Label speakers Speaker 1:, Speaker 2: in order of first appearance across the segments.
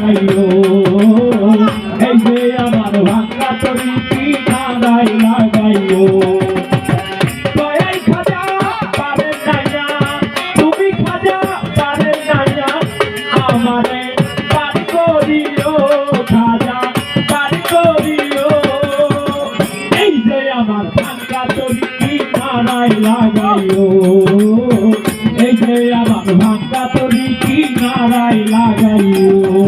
Speaker 1: লাগাইও এই যে আমার ভাঙ্গা তরি কি নারাই লাগাইও দয়াই খাজা পারে নাইয়া তুমি খাজা পারে নাইয়া আমারে পারি করিও খাজা পারি করিও এই যে আমার ভাঙ্গা তরি কি নারাই লাগাইও এই যে আমার ভাঙ্গা তরি কি নারাই লাগাইও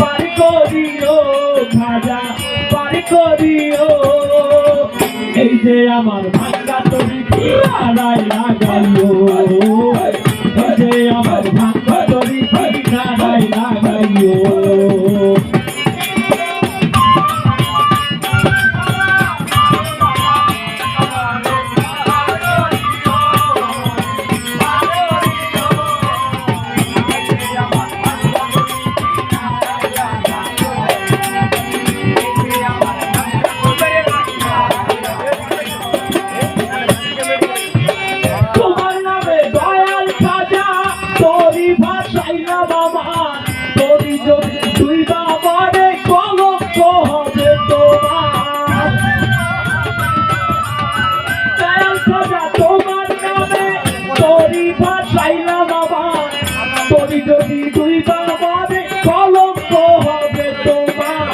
Speaker 1: পারি করিও খাজা পারি করিও এই যে আমার ভাঙ্গা তরি কি নারাই লাগাইও এই যে আমার ভাঙ্গা তরি কি নারাই লাগাইও যদি দুই বাবারে কলঙ্ক হবে তোমার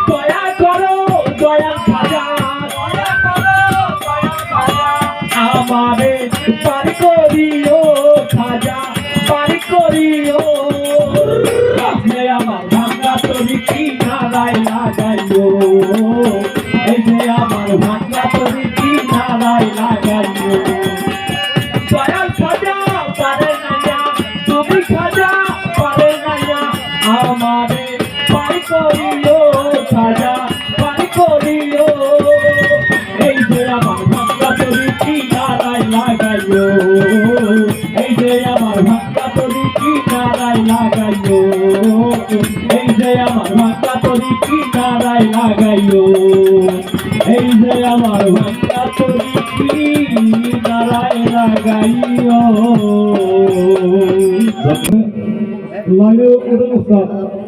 Speaker 1: দয়া করো দয়া খাজা আমারে পারি করিও খাজা পারি করিও আপনি আমার ভাঙ্গা তরি কি নারাই লাগাইও এই যে আমার ভাঙ্গা তরি কি নারাই লাগাইও দয়াল খাজা পারে নাইয়া তুমি খাজা পারে নাইয়া আমারে পারি করিও খাজা পারি করিও এই যে আমার ভাঙ্গা তরি কি নারাই লাগাইও এই যে আমার ভাঙ্গা তরি কি নারাই লাগাইও এই যে আমার ভাঙ্গা তরি কি নারাই লাগাইও এই যে আমার ভাঙ্গা তরি কি নারাই লাগাইও লাইনে উঠে